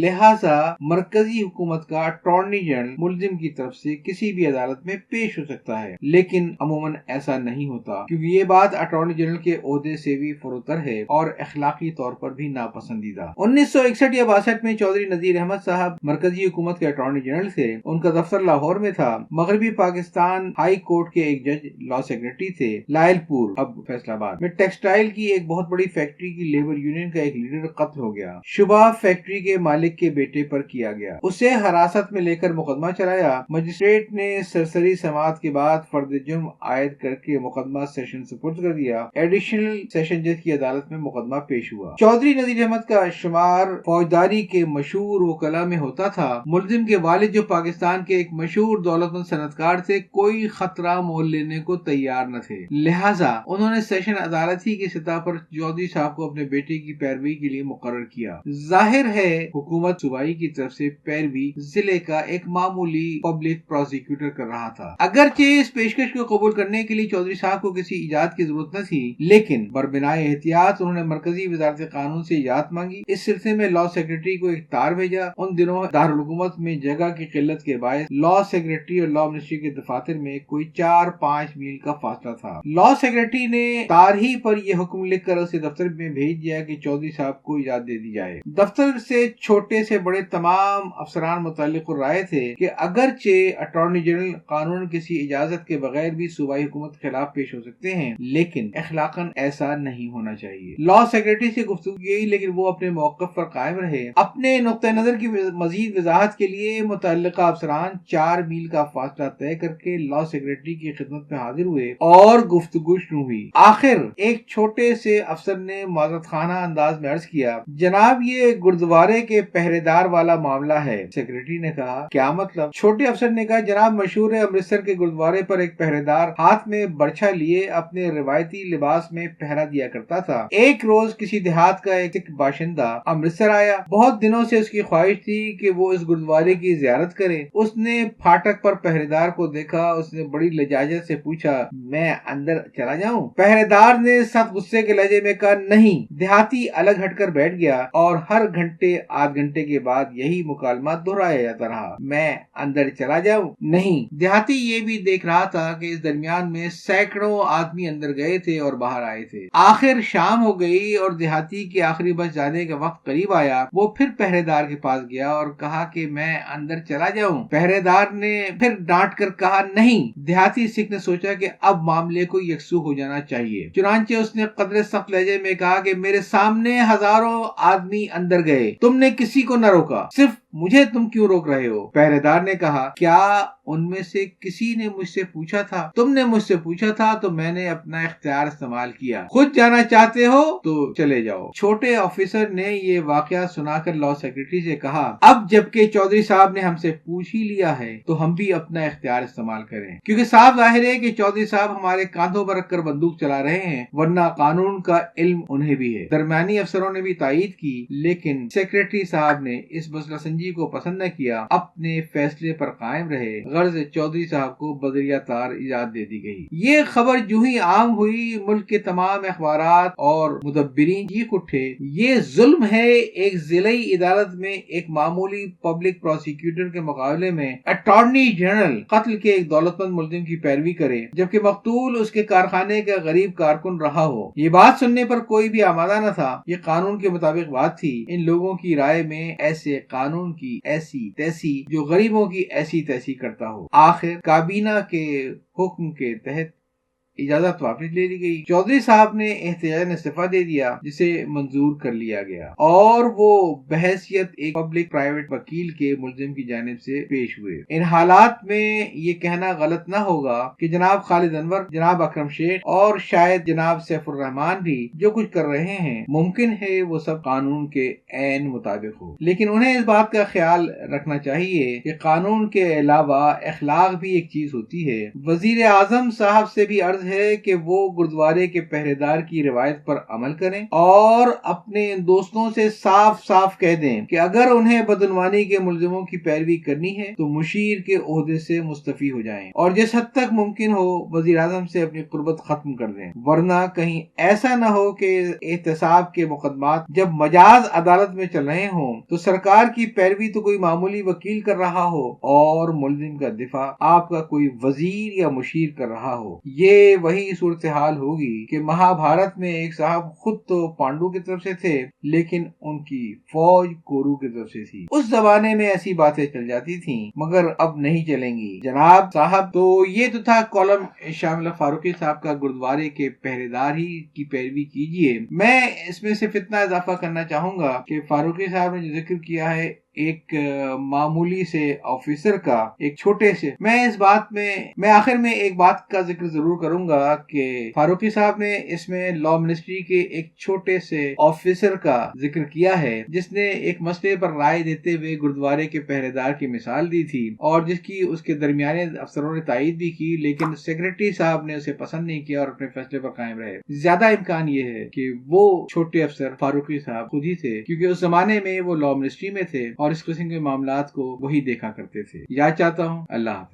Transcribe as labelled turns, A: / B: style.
A: لہٰذا مرکزی حکومت کا اٹارنی جنرل ملزم کی طرف سے کسی بھی عدالت میں پیش ہو سکتا ہے، لیکن عموماً ایسا نہیں ہوتا، کیونکہ یہ بات اٹارنی جنرل کے عہدے سے بھی فروتر ہے اور اخلاقی طور پر بھی ناپسندیدہ۔ 1961 یا 62 میں چودھری نذیر احمد صاحب مرکزی حکومت کے اٹارنی جنرل تھے۔ ان کا دفتر لاہور میں تھا۔ مغربی پاکستان ہائی کورٹ کے ایک جج لا سیکرٹری تھے۔ لائل پور اب فیصلہ آباد میں ٹیکسٹائل کی ایک بہت بڑی فیکٹری کی لیبر یونین کا ایک لیڈر قتل ہو گیا۔ شبہ فیکٹری کے مالک کے بیٹے پر کیا گیا۔ اسے حراست میں لے کر مقدمہ چلایا۔ مجسٹریٹ نے سرسری سماعت کے بعد فرد جرم عائد کر کے مقدمہ سیشن سپرد کر دیا۔ ایڈیشنل سیشن جج کی عدالت میں مقدمہ پیش ہوا۔ چودھری نذیر احمد کا شمار فوجداری کے مشہور وکلاء میں ہوتا تھا۔ ملزم کے والد جو پاکستان کے ایک مشہور دولت مند صنعتکار تھے، کوئی خطرہ مول لینے کو تیار نہ تھے، لہٰذا انہوں نے سیشن عدالت ہی کی سطح پر چودھری صاحب کو اپنے بیٹے کی پیروی کے لیے مقرر کیا۔ ظاہر ہے حکومت صوبائی کی طرف سے پیروی ضلع کا ایک معمولی پبلک پروسیکیوٹر کر رہا تھا۔ اگرچہ اس پیشکش کو قبول کرنے کے لیے چودھری صاحب کو کسی ایجاد کی ضرورت نہ تھی، لیکن بربنائے احتیاط انہوں نے مرکزی وزارت قانون سے ایجاد مانگی۔ اس سلسلے میں لا سیکرٹری کو ایک تار بھیجا۔ ان دنوں دارالحکومت میں جگہ کی قلت کے باعث لا سیکرٹری اور لا منسٹری کے دفاتر میں کوئی 4-5 میل کا فاصلہ تھا۔ لا سیکرٹری نے تار ہی پر یہ حکم لکھ کر اسے دفتر میں بھیج دیا کہ چودھری صاحب کو اجازت دے دی جائے۔ دفتر سے چھوٹے سے بڑے تمام افسران متعلق رائے تھے کہ اگرچہ اٹارنی جنرل قانون کسی اجازت کے بغیر بھی صوبائی حکومت کے خلاف پیش ہو سکتے ہیں، لیکن اخلاقاً ایسا نہیں ہونا چاہیے۔ لا سیکرٹری سے گفتگو کی، لیکن وہ اپنے موقف پر قائم رہے۔ اپنے نقطہ نظر کی مزید وضاحت کے لیے متعلقہ افسران 4 میل کا فاصلہ طے کر کے لا سیکرٹری کی خدمت میں حاضر ہوئے اور گفتگو شروع ہوئی۔ آخر ایک چھوٹے سے افسر نے معذرت خانہ انداز میں عرض کیا، جناب یہ گردوارے کے پہرے دار والا معاملہ ہے۔ سیکرٹری نے کہا، کیا مطلب؟ چھوٹے افسر نے کہا، جناب مشہور ہے امرتسر کے گردوارے پر ایک پہرے دار ہاتھ میں برچھا لیے اپنے روایتی لباس میں پہرا دیا کرتا تھا۔ ایک روز کسی دیہات کا ایک باشندہ امرتسر آیا۔ بہت دنوں سے اس کی خواہش تھی کہ وہ اس گردوارے کی زیارت کرے۔ اس نے پھاٹک پر پہرے دار کو دیکھا۔ اس نے بڑی لجاجت سے پوچھا، میں اندر چلا جاؤں؟ پہرے دار نے سخت غصے کے لہجے میں کہا، نہیں۔ دیہاتی الگ ہٹ کر بیٹھ گیا اور ہر گھنٹے آدھ گھنٹے کے بعد یہی مکالمہ دہرایا جاتا رہا، میں اندر چلا جاؤں؟ نہیں۔ دیہاتی یہ بھی دیکھ رہا تھا کہ اس درمیان میں سینکڑوں آدمی اندر گئے تھے اور باہر آئے تھے۔ آخر شام ہو گئی اور دیہاتی کے آخری بس جانے کا وقت قریب آیا۔ وہ پھر پہرے دار کے پاس گیا اور کہا کہ میں اندر چلا جاؤں؟ پہرے دار نے پھر ڈانٹ کر کہا، نہیں۔ دیہاتی سکھ نے سوچا کہ اب معاملے کو یکسو ہو جانا چاہیے، چنانچہ اس نے قدرے سخت لہجے میں کہا کہ میرے سامنے ہزاروں آدمی اندر گئے، تم نے کسی کو نہ روکا، صرف مجھے تم کیوں روک رہے ہو؟ پہرے دار نے کہا، کیا ان میں سے کسی نے مجھ سے پوچھا تھا؟ تم نے مجھ سے پوچھا تھا تو میں نے اپنا اختیار استعمال کیا، خود جانا چاہتے ہو تو چلے جاؤ۔ چھوٹے آفیسر نے یہ واقعہ سنا کر لا سیکرٹری سے کہا، اب جبکہ چودھری صاحب نے ہم سے پوچھ ہی لیا ہے تو ہم بھی اپنا اختیار استعمال کریں، کیونکہ صاف ظاہر ہے کہ چودھری صاحب ہمارے کاندھوں پر رکھ کر بندوق چلا رہے ہیں، ورنہ قانون کا علم انہیں بھی ہے۔ درمیانی افسروں نے بھی تائید کی، لیکن سیکرٹری صاحب نے اس مسئلہ سنجی کو پسند نہ کیا، اپنے فیصلے پر قائم رہے۔ غرض چودھری صاحب کو بذریعہ تار اجازت دے دی گئی۔ یہ خبر جو ہی عام ہوئی، ملک کے تمام اخبارات اور مدبرین چیخ اٹھے، یہ ظلم ہے، ایک ضلعی عدالت میں ایک معمولی پبلک پروسیکیوٹر کے مقابلے میں اٹارنی جنرل قتل کے ایک دولت مند ملزم کی پیروی کرے، جبکہ مقتول اس کے کارخانے کا غریب کارکن رہا ہو۔ یہ بات سننے پر کوئی بھی آمادہ نہ تھا۔ یہ قانون کے مطابق بات تھی۔ ان لوگوں کی رائے میں ایسے قانون کی ایسی تیسی جو غریبوں کی ایسی تیسی کرتا ہو۔ آخر کابینہ کے حکم کے تحت اجازت واپس لے لی گئی۔ چودھری صاحب نے احتجاجاً استعفیٰ دے دیا، جسے منظور کر لیا گیا، اور وہ بحیثیت ایک پبلک پرائیویٹ وکیل کے ملزم کی جانب سے پیش ہوئے۔ ان حالات میں یہ کہنا غلط نہ ہوگا کہ جناب خالد انور، جناب اکرم شیخ اور شاید جناب سیف الرحمان بھی جو کچھ کر رہے ہیں، ممکن ہے وہ سب قانون کے عین مطابق ہو، لیکن انہیں اس بات کا خیال رکھنا چاہیے کہ قانون کے علاوہ اخلاق بھی ایک چیز ہوتی ہے۔ وزیر اعظم صاحب سے بھی عرض فرض ہے کہ وہ گردوارے کے پہرے دار کی روایت پر عمل کریں اور اپنے دوستوں سے صاف صاف کہہ دیں کہ اگر انہیں بدعنوانی کے ملزموں کی پیروی کرنی ہے تو مشیر کے عہدے سے مستعفی ہو جائیں اور جس حد تک ممکن ہو وزیر اعظم سے اپنی قربت ختم کر دیں، ورنہ کہیں ایسا نہ ہو کہ احتساب کے مقدمات جب مجاز عدالت میں چل رہے ہوں تو سرکار کی پیروی تو کوئی معمولی وکیل کر رہا ہو اور ملزم کا دفاع آپ کا کوئی وزیر یا مشیر کر رہا ہو۔ یہ وہی صورتحال ہوگی کہ مہابھارت میں ایک صاحب خود تو پانڈو کی طرف سے تھے لیکن ان کی فوج کورو کی طرف سے تھی۔ اس زمانے میں ایسی باتیں چل جاتی تھیں مگر اب نہیں چلیں گی جناب صاحب۔ تو یہ تو تھا کالم شاہ ملک فاروقی صاحب کا، گردوارے کے پہرے دار ہی کی پیروی کیجیے۔ میں اس میں صرف اتنا اضافہ کرنا چاہوں گا کہ فاروقی صاحب نے جو ذکر کیا ہے ایک معمولی سے آفیسر کا، ایک چھوٹے سے، میں آخر میں ایک بات کا ذکر ضرور کروں گا کہ فاروقی صاحب نے اس میں لا منسٹری کے ایک چھوٹے سے آفیسر کا ذکر کیا ہے جس نے ایک مسئلے پر رائے دیتے ہوئے گردوارے کے پہرے دار کی مثال دی تھی اور جس کی اس کے درمیانے افسروں نے تائید بھی کی، لیکن سیکرٹری صاحب نے اسے پسند نہیں کیا اور اپنے فیصلے پر قائم رہے۔ زیادہ امکان یہ ہے کہ وہ چھوٹے افسر فاروقی صاحب خود ہی تھے، کیونکہ اس زمانے میں وہ لا منسٹری میں تھے اور اس قسم کے معاملات کو وہی دیکھا کرتے تھے۔ یاد چاہتا ہوں۔ اللہ حافظ۔